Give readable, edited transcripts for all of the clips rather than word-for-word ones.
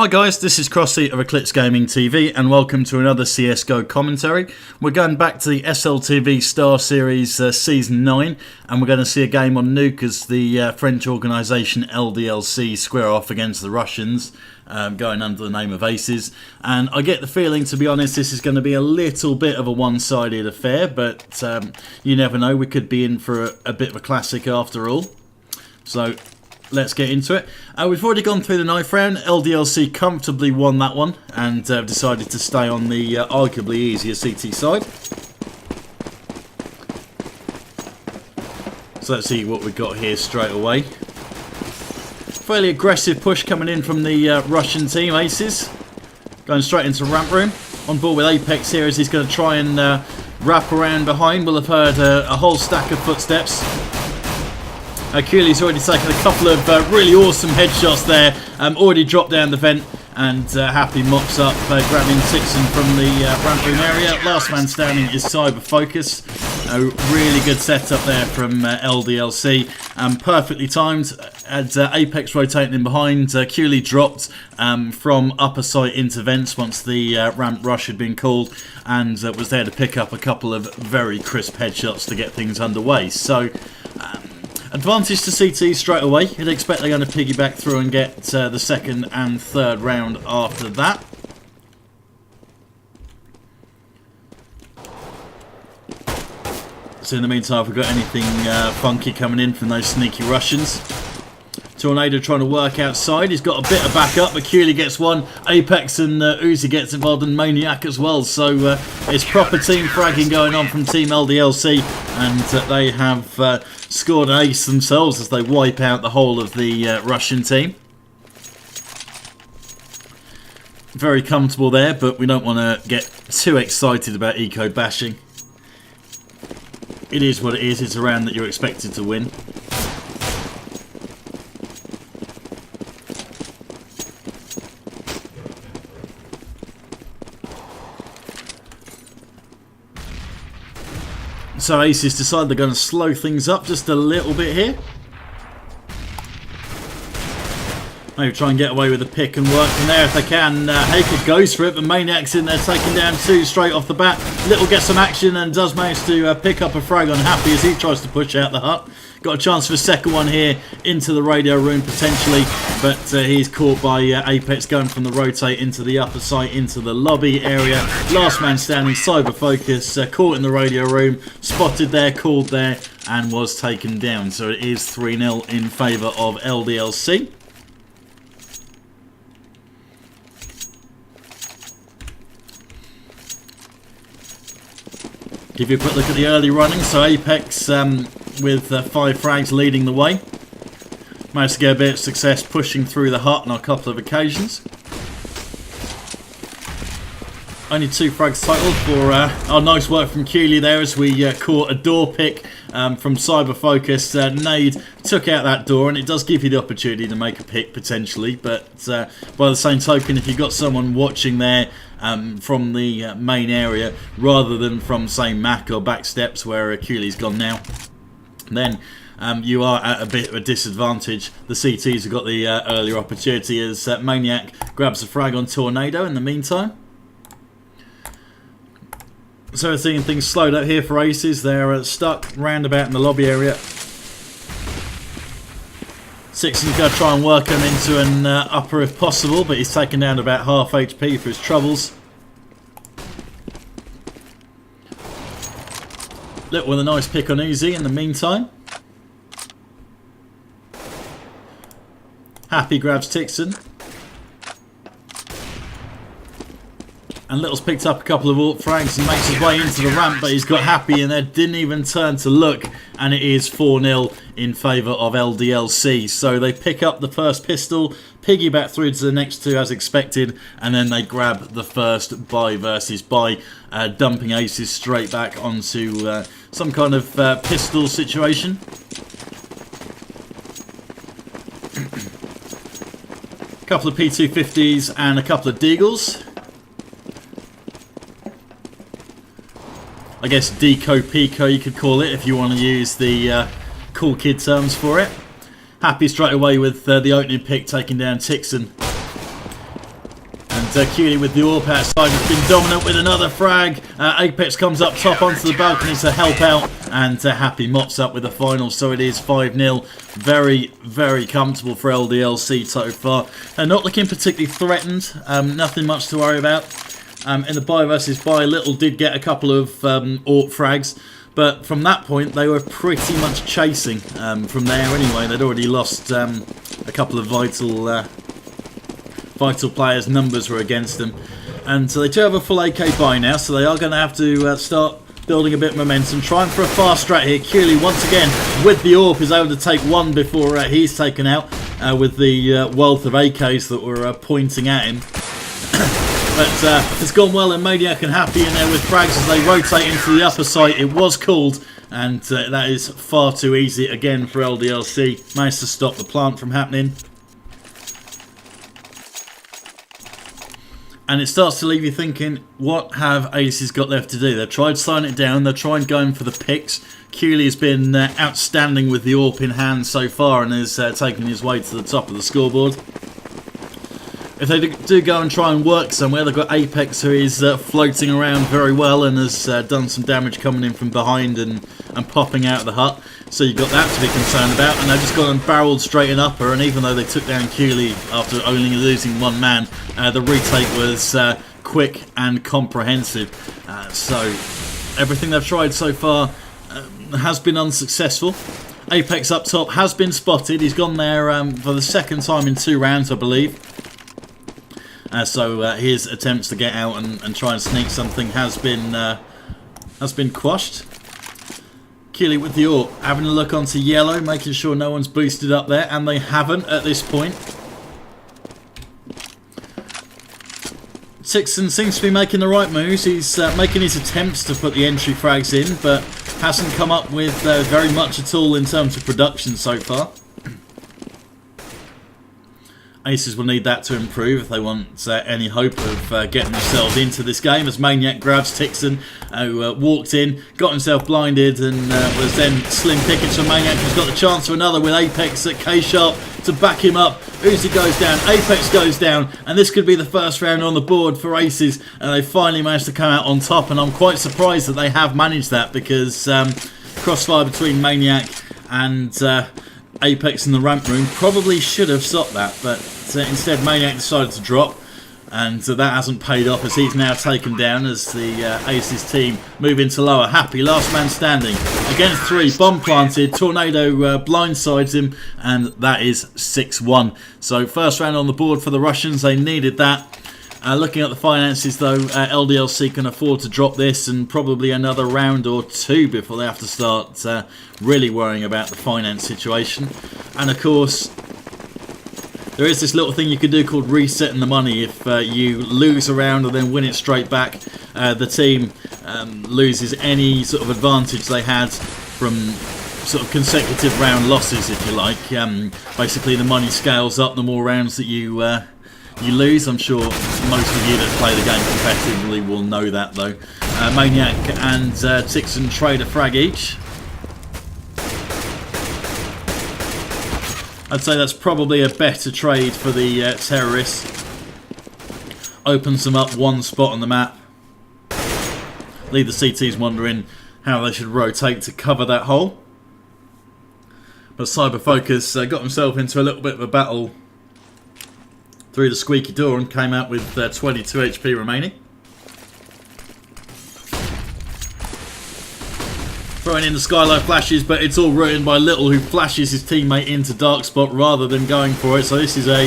Hi guys, this is Crossy of Eclipse Gaming TV and welcome to another CSGO commentary. We're going back to the SLTV Starseries Season 9 and we're going to see a game on Nuke as the French organisation LDLC square off against the Russians, going under the name of ACES. And I get the feeling, to be honest, this is going to be a little bit of a one-sided affair, but you never know, we could be in for a bit of a classic after all. So let's get into it. We've already gone through the knife round. LDLC comfortably won that one and decided to stay on the arguably easier CT side. So let's see what we've got here straight away. Fairly aggressive push coming in from the Russian team, ACES. Going straight into ramp room. On board with Apex here as he's going to try and wrap around behind. We'll have heard a whole stack of footsteps. Cooley's already taken a couple of really awesome headshots there. Already dropped down the vent and happily mops up, grabbing Tixon from the ramp room area. Last man standing is Cyber Focus. A really good setup there from LDLC. Perfectly timed. Had Apex rotating in behind. Cooley dropped from upper site into vents once the ramp rush had been called and was there to pick up a couple of very crisp headshots to get things underway. So advantage to CT straight away. You'd expect they're going to piggyback through and get the second and third round after that. So in the meantime, if we've got anything funky coming in from those sneaky Russians. Tornado trying to work outside. He's got a bit of backup, but Cooley gets one. Apex and Uzi gets involved, and Maniac as well. So it's proper team fragging going on from Team LDLC, and they have scored an ace themselves as they wipe out the whole of the Russian team. Very comfortable there, but we don't want to get too excited about eco bashing. It is what it is. It's a round that you're expected to win. So ACES decide they're going to slow things up just a little bit here. Maybe try and get away with a pick and work from there if they can. Haker goes for it, but Maniac's in there taking down two straight off the bat. Little gets some action and does manage to pick up a frag on Happy as he tries to push out the hut. Got a chance for a second one here into the radio room potentially, but he's caught by Apex going from the rotate into the upper site into the lobby area. Last man standing, Cyber Focus, caught in the radio room, spotted there, called there, and was taken down. So it is 3-0 in favour of LDLC. Give you a quick look at the early running. So Apex with 5 frags leading the way. Managed to get a bit of success pushing through the hut on a couple of occasions. Only 2 frags total for our nice work from Cooley there as we caught a door pick from Cyber Focus. Nade took out that door and it does give you the opportunity to make a pick potentially, but by the same token, if you've got someone watching there from the main area rather than from say Mac or back steps where Cooley's gone now, then you are at a bit of a disadvantage. The CTs have got the earlier opportunity as Maniac grabs a frag on Tornado in the meantime. So we're seeing things slowed up here for ACES. They're stuck roundabout in the lobby area. Sixton's going to try and work him into an upper if possible, but he's taken down to about half HP for his troubles. Little with a nice pick on Uzi in the meantime. Happy grabs Tixon. And Little's picked up a couple of AWP frags and makes his way into the ramp, but he's got Happy in there, didn't even turn to look, and it is 4-0 in favour of LDLC. So they pick up the first pistol, piggyback through to the next 2 as expected, and then they grab the first buy versus buy, dumping ACES straight back onto some kind of pistol situation. A couple of P250s and a couple of Deagles. I guess Deco Pico you could call it if you want to use the cool kid terms for it. Happy straight away with the opening pick taking down Tixon. Cutie with the AWP outside has been dominant with another frag. Apex comes up top onto the balcony to help out, and Happy mops up with the final, so it is 5-0. Very, very comfortable for LDLC so far. Not looking particularly threatened, nothing much to worry about. In the buy versus buy, Little did get a couple of AWP frags, but from that point they were pretty much chasing from there anyway. They'd already lost a couple of vital players, numbers were against them, and so they do have a full AK buy now, so they are going to have to start building a bit of momentum, trying for a fast strat here. Cooley once again with the AWP is able to take one before he's taken out with the wealth of AKs that were pointing at him. But it's gone well, and Maniac and Happy in there with frags as they rotate into the upper site. It was called, and that is far too easy again for LDLC. Managed to stop the plant from happening. And it starts to leave you thinking, what have ACES got left to do? They've tried slowing it down, they've tried going for the picks. Cooley has been outstanding with the AWP in hand so far and is taking his way to the top of the scoreboard. If they do go and try and work somewhere, they've got Apex, who is floating around very well and has done some damage coming in from behind and popping out of the hut. So you've got that to be concerned about, and they've just gone and barreled straight in upper, and even though they took down Cooley after only losing one man, the retake was quick and comprehensive. So everything they've tried so far has been unsuccessful. Apex up top has been spotted. He's gone there for the second time in 2 rounds, I believe. So his attempts to get out and try and sneak something has been quashed. Keeley with the AWP, having a look onto yellow, making sure no one's boosted up there, and they haven't at this point. Tixon seems to be making the right moves. He's making his attempts to put the entry frags in, but hasn't come up with very much at all in terms of production so far. ACES will need that to improve if they want any hope of getting themselves into this game, as Maniac grabs Tixon, who walked in, got himself blinded, and was then slim pickings from Maniac, who's got the chance for another with Apex at K-Sharp to back him up. Uzi goes down, Apex goes down, and this could be the first round on the board for ACES, and they finally managed to come out on top, and I'm quite surprised that they have managed that, because crossfire between Maniac and Apex in the ramp room probably should have stopped that, but instead Maniac decided to drop, and that hasn't paid off, as he's now taken down as the ACES team move into lower. Happy, last man standing, against 3, bomb planted, Tornado blindsides him, and that is 6-1. So first round on the board for the Russians, they needed that. Looking at the finances though, LDLC can afford to drop this, and probably another round or 2 before they have to start really worrying about the finance situation. And of course, there is this little thing you can do called resetting the money. If you lose a round and then win it straight back, the team loses any sort of advantage they had from sort of consecutive round losses, if you like. Basically the money scales up the more rounds that you lose. I'm sure most of you that play the game competitively will know that though. Maniac and Tixon trade a frag each. I'd say that's probably a better trade for the terrorists. Opens them up one spot on the map. Leave the CTs wondering how they should rotate to cover that hole. But Cyber Focus got himself into a little bit of a battle through the squeaky door and came out with 22 HP remaining. Throwing in the skylight flashes, but it's all ruined by Little, who flashes his teammate into dark spot rather than going for it. So this is a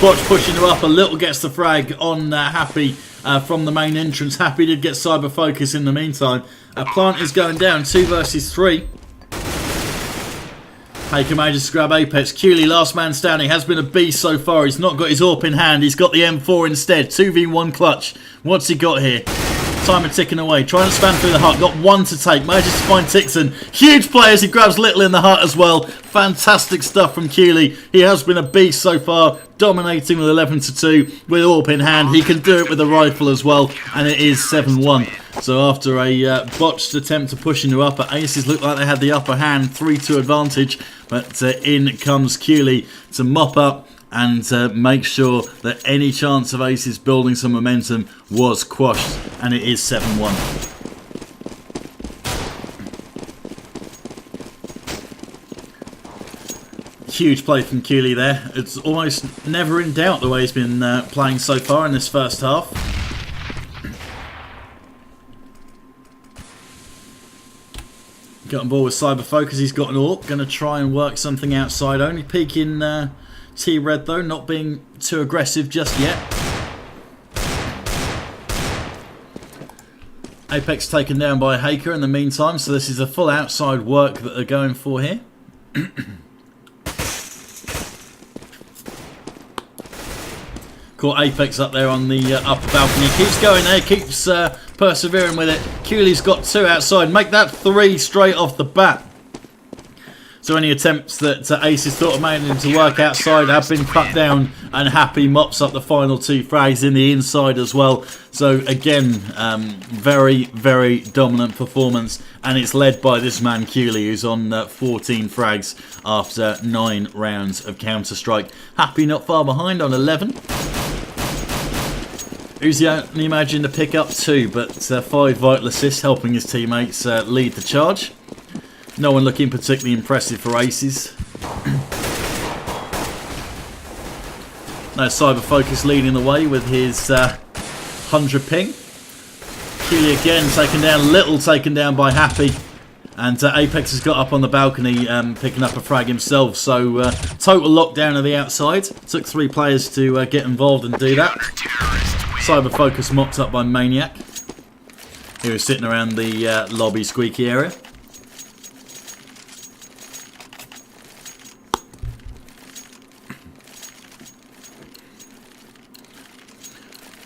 botch pushing her up. A Little gets the frag on Happy from the main entrance. Happy did get Cyber Focus in the meantime. Plant is going down, 2 versus 3. Haker manages to grab Apex. Cooley, last man standing, has been a beast so far. He's not got his AWP in hand. He's got the M4 instead. 2v1 clutch. What's he got here? Timer ticking away. Trying to span through the hut. Got 1 to take. Manages to find Tixon. Huge play as he grabs Little in the hut as well. Fantastic stuff from Cooley. He has been a beast so far. Dominating with 11-2 with AWP in hand. He can do it with a rifle as well. And it is 7-1. So after a botched attempt to push into upper, ACES looked like they had the upper hand, 3-2 advantage, but in comes Cooley to mop up and make sure that any chance of ACES building some momentum was quashed, and it is 7-1. Huge play from Cooley there. It's almost never in doubt the way he's been playing so far in this first half. Got on board with Cyber Focus. He's got an AWP. Going to try and work something outside. Only peeking T-Red though, not being too aggressive just yet. Apex taken down by Haker in the meantime, so this is a full outside work that they're going for here. Caught Apex up there on the upper balcony. Keeps going there, keeps persevering with it. Cooley's got 2 outside. Make that 3 straight off the bat. So any attempts that ACES thought of making to work outside have been cut down, and Happy mops up the final 2 frags in the inside as well. So again, very, very dominant performance, and it's led by this man Cooley, who's on 14 frags after 9 rounds of Counter-Strike. Happy not far behind on 11. Uzi only managing to pick up 2, but 5 vital assists helping his teammates lead the charge. No one looking particularly impressive for ACES. No, Cyber Focus leading the way with his 100 ping. Cooley again taken down, little taken down by Happy. And Apex has got up on the balcony picking up a frag himself. So total lockdown of the outside. Took 3 players to get involved and do that. Cyber Focus mopped up by Maniac, who was sitting around the lobby squeaky area.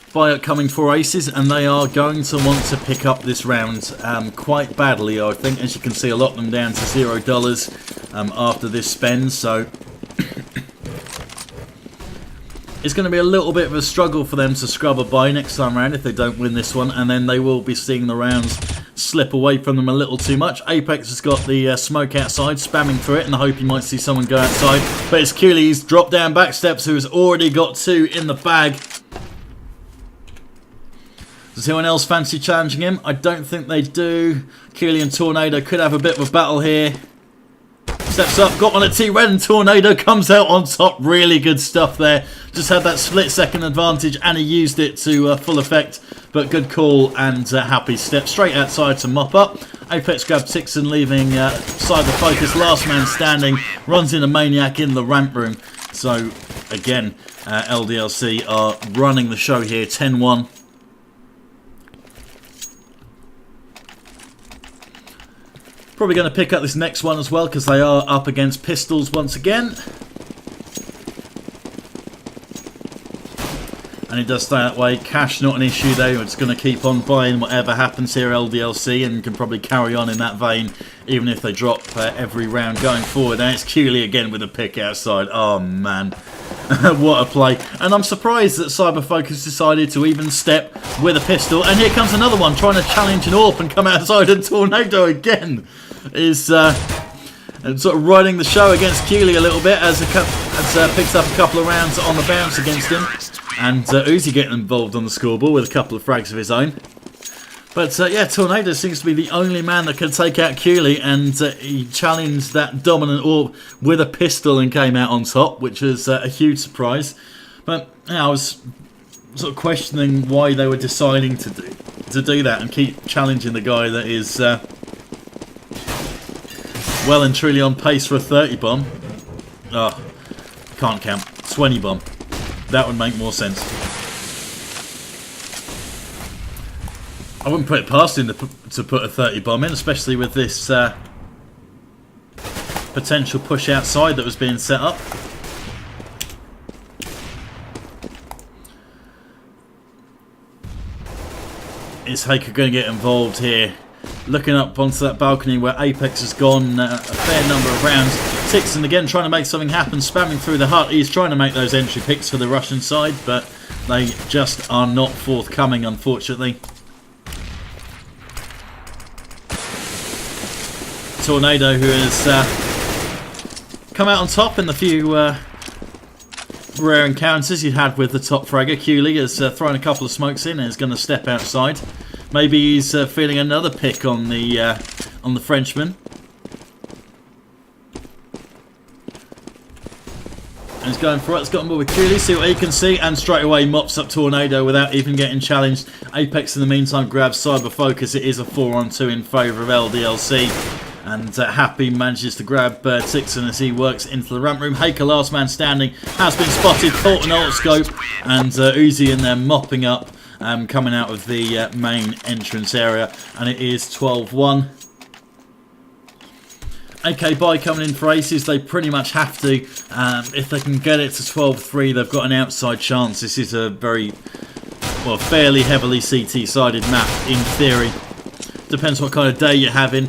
Fire coming for ACES, and they are going to want to pick up this round quite badly, I think. As you can see, a lot of them down to $0 after this spend, so it's going to be a little bit of a struggle for them to scrub a bye next time around if they don't win this one, and then they will be seeing the rounds slip away from them a little too much. Apex has got the smoke outside, spamming through it in the hope he might see someone go outside, but it's Cooley's drop down back steps, who has already got 2 in the bag. Does anyone else fancy challenging him? I don't think they do. Cooley and Tornado could have a bit of a battle here. Steps up, got one at T-Red, and Tornado comes out on top. Really good stuff there. Just had that split-second advantage, and he used it to full effect. But good call, and Happy step straight outside to mop up. Apex grabbed Tixon, leaving Cyber Focus last man standing. Runs in a Maniac in the ramp room. So, again, LDLC are running the show here, 10-1. Probably going to pick up this next one as well, because they are up against pistols once again. And it does stay that way. Cash not an issue though. It's going to keep on buying whatever happens here, LDLC, and can probably carry on in that vein, even if they drop every round going forward. And it's Cooley again with a pick outside. Oh man. What a play. And I'm surprised that Cyber Focus decided to even step with a pistol. And here comes another one trying to challenge an AWP and come outside, and Tornado again is sort of riding the show against Cooley a little bit as picks up a couple of rounds on the bounce against him. And Uzi getting involved on the scoreboard with a couple of frags of his own. But yeah, Tornado seems to be the only man that can take out Cooley, and he challenged that dominant AWP with a pistol and came out on top, which was a huge surprise. But yeah, I was sort of questioning why they were deciding to do that and keep challenging the guy that is well and truly on pace for a 30 bomb. Oh, can't count. 20 bomb. That would make more sense. I wouldn't put it past him to put a 30 bomb in, especially with this potential push outside that was being set up. Is Haker going to get involved here? Looking up onto that balcony where Apex has gone a fair number of rounds. Tixon again trying to make something happen, spamming through the hut. He's trying to make those entry picks for the Russian side, but they just are not forthcoming, unfortunately. Tornado, who has come out on top in the rare encounters you had with the top fragger. Cooley has thrown a couple of smokes in and is going to step outside. Maybe he's feeling another pick on the Frenchman. And he's going for it. He's got on board with Cooley, see what he can see, and straight away mops up Tornado without even getting challenged. Apex in the meantime grabs Cyber Focus. It is a 4-on-2 in favour of LDLC. And Happy manages to grab Tixon as he works into the ramp room. Haker, last man standing, has been spotted, caught an alt scope, and Uzi in there mopping up, coming out of the main entrance area. And it is 12-1. AK Buy coming in for ACES. They pretty much have to. If they can get it to 12-3, they've got an outside chance. This is a very, well, fairly heavily CT-sided map, in theory. Depends what kind of day you're having.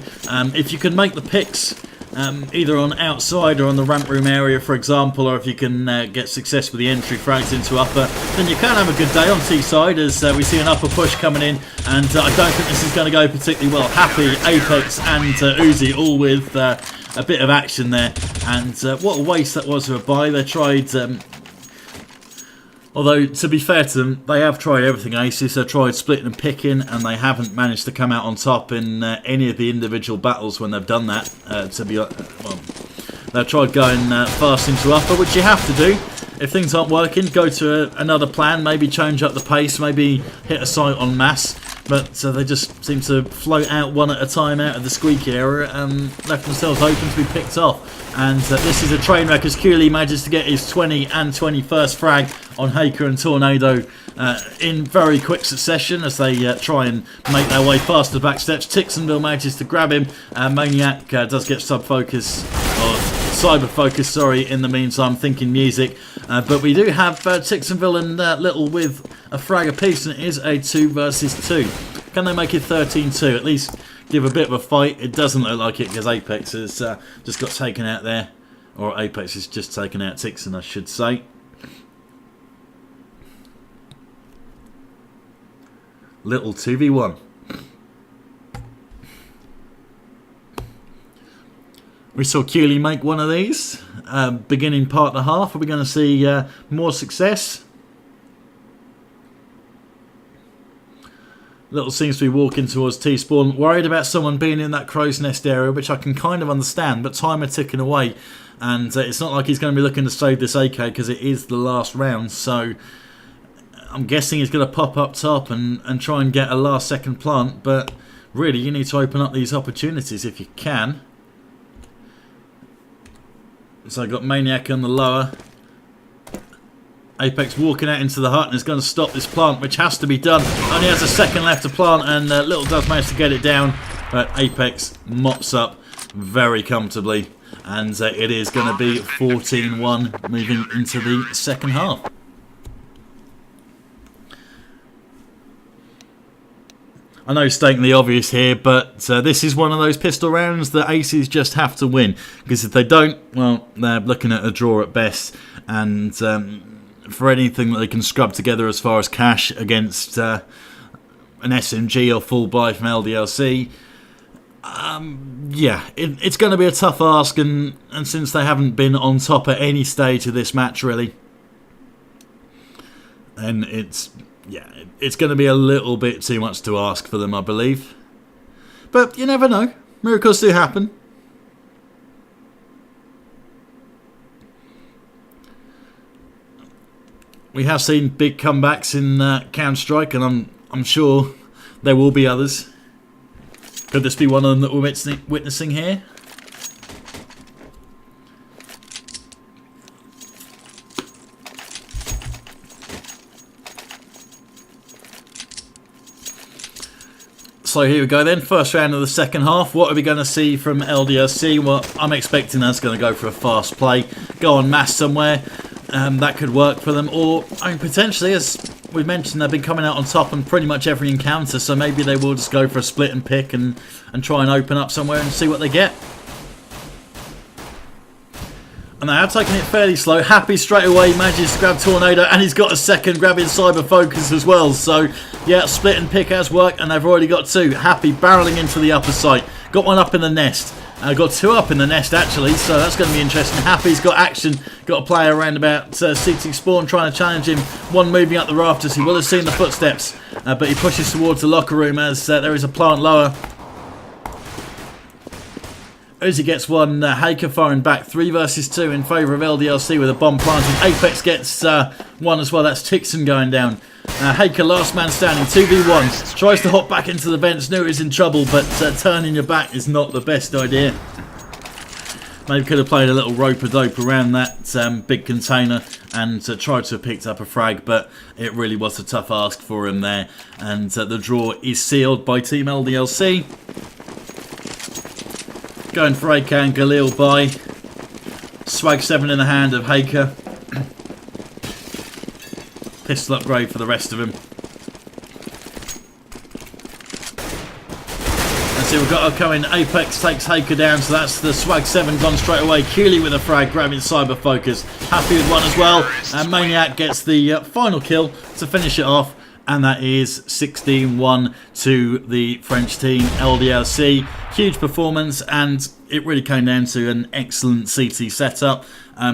If you can make the picks, either on outside or on the ramp room area, for example, or if you can get success with the entry frags into upper, then you can have a good day on T-side as we see an upper push coming in, and I don't think this is going to go particularly well. Happy, Apex and Uzi all with a bit of action there, and what a waste that was of a buy. They tried... although, to be fair to them, they have tried everything, ACES. They've tried splitting and picking, and they haven't managed to come out on top in any of the individual battles when they've done that. Well, they've tried going fast into upper, which you have to do. If things aren't working, go to another plan, maybe change up the pace, maybe hit a site en masse. But they just seem to float out one at a time out of the squeaky area and left themselves open to be picked off. And this is a train wreck as Cooley manages to get his 20 and 21st frag on Haker and Tornado in very quick succession as they try and make their way past the back steps. Tixonville manages to grab him. Maniac does get sub-focus, or cyber-focus, sorry, in the meantime, thinking music. But we do have Tixonville and Little with a frag apiece, and it is a 2 versus 2. Can they make it 13-2? At least give a bit of a fight. It doesn't look like it because Apex has just got taken out there. Or Apex has just taken out Tixon, I should say. Little 2v1. We saw Cooley make one of these. Beginning part of the half. Are we going to see more success? Little seems to be walking towards T-spawn, worried about someone being in that crow's nest area, which I can kind of understand, but time are ticking away, and it's not like he's going to be looking to save this AK because it is the last round, so I'm guessing he's going to pop up top and try and get a last second plant, but really you need to open up these opportunities if you can. So I've got Maniac on the lower. Apex walking out into the hut and is going to stop this plant, which has to be done. Only has a second left to plant, and Little does manage to get it down, but Apex mops up very comfortably, and it is going to be 14-1 moving into the second half. I know stating the obvious here, but this is one of those pistol rounds that ACES just have to win, because if they don't, well, they're looking at a draw at best, and for anything that they can scrub together as far as cash against an SMG or full buy from LDLC, yeah, it's going to be a tough ask, and since they haven't been on top at any stage of this match really, and it's going to be a little bit too much to ask for them, I believe. But you never know. Miracles do happen. We have seen big comebacks in Counter-Strike, and I'm sure there will be others. Could this be one of them that we're witnessing here? So here we go then, first round of the second half. What are we going to see from LDLC? Well, I'm expecting that's going to go for a fast play, go on mass somewhere. That could work for them, or I mean, potentially, as we mentioned, they've been coming out on top on pretty much every encounter, so maybe they will just go for a split and pick and try and open up somewhere and see what they get. And they have taken it fairly slow. Happy straight away manages to grab Tornado, and he's got a second grabbing Cyber Focus as well. So yeah, split and pick has worked, and they've already got two. Happy barreling into the upper site. Got one up in the nest. Got 2 up in the nest actually, so that's going to be interesting. Happy's got action, got a player around about CT Spawn trying to challenge him. One moving up the rafters, he will have seen the footsteps, but he pushes towards the locker room as there is a plant lower. Uzi gets one, Haker firing back, 3 versus 2 in favour of LDLC with a bomb planted. Apex gets one as well, that's Tixon going down. Haker last man standing, 2v1, tries to hop back into the vents, knew he was in trouble, but turning your back is not the best idea. Maybe could have played a little rope-a-dope around that big container and tried to have picked up a frag, but it really was a tough ask for him there. And the draw is sealed by Team LDLC. Going for AK and Galil by. Swag 7 in the hand of Haker. Pistol upgrade for the rest of him. And so we've got Oko in. Apex takes Haker down, so that's the Swag 7 gone straight away. Keeley with a frag, grabbing Cyber Focus. Happy with one as well. And Maniac gets the final kill to finish it off. And that is 16-1 to the French team, LDLC. Huge performance, and it really came down to an excellent CT setup.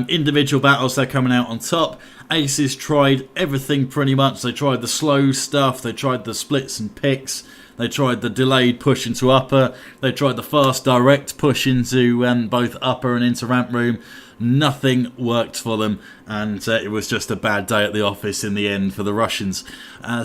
Individual battles, they're coming out on top. ACES tried everything pretty much. They tried the slow stuff, they tried the splits and picks, they tried the delayed push into upper, they tried the fast direct push into both upper and into ramp room. Nothing worked for them, and it was just a bad day at the office in the end for the Russians.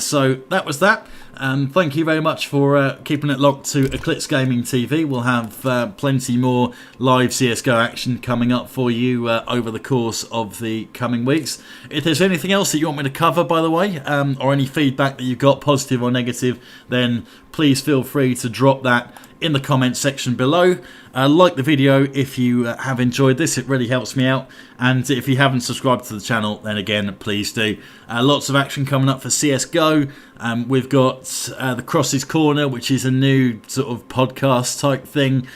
So that was that. Thank you very much for keeping it locked to Eclipse Gaming TV. We'll have plenty more live CSGO action coming up for you over the course of the coming weeks. If there's anything else that you want me to cover, by the way, or any feedback that you've got, positive or negative, then please feel free to drop that in the comments section below. Like the video if you have enjoyed this, it really helps me out. And if you haven't subscribed to the channel, then again, please do. Lots of action coming up for CSGO. We've got the Crossy's Corner, which is a new sort of podcast type thing,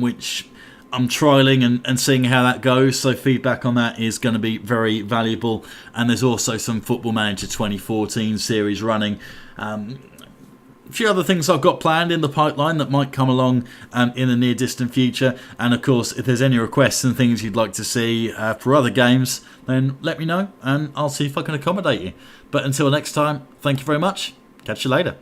which I'm trialling and seeing how that goes. So feedback on that is going to be very valuable. And there's also some Football Manager 2014 series running. A few other things I've got planned in the pipeline that might come along in the near distant future. And of course, if there's any requests and things you'd like to see for other games, then let me know and I'll see if I can accommodate you. But until next time, thank you very much. Catch you later.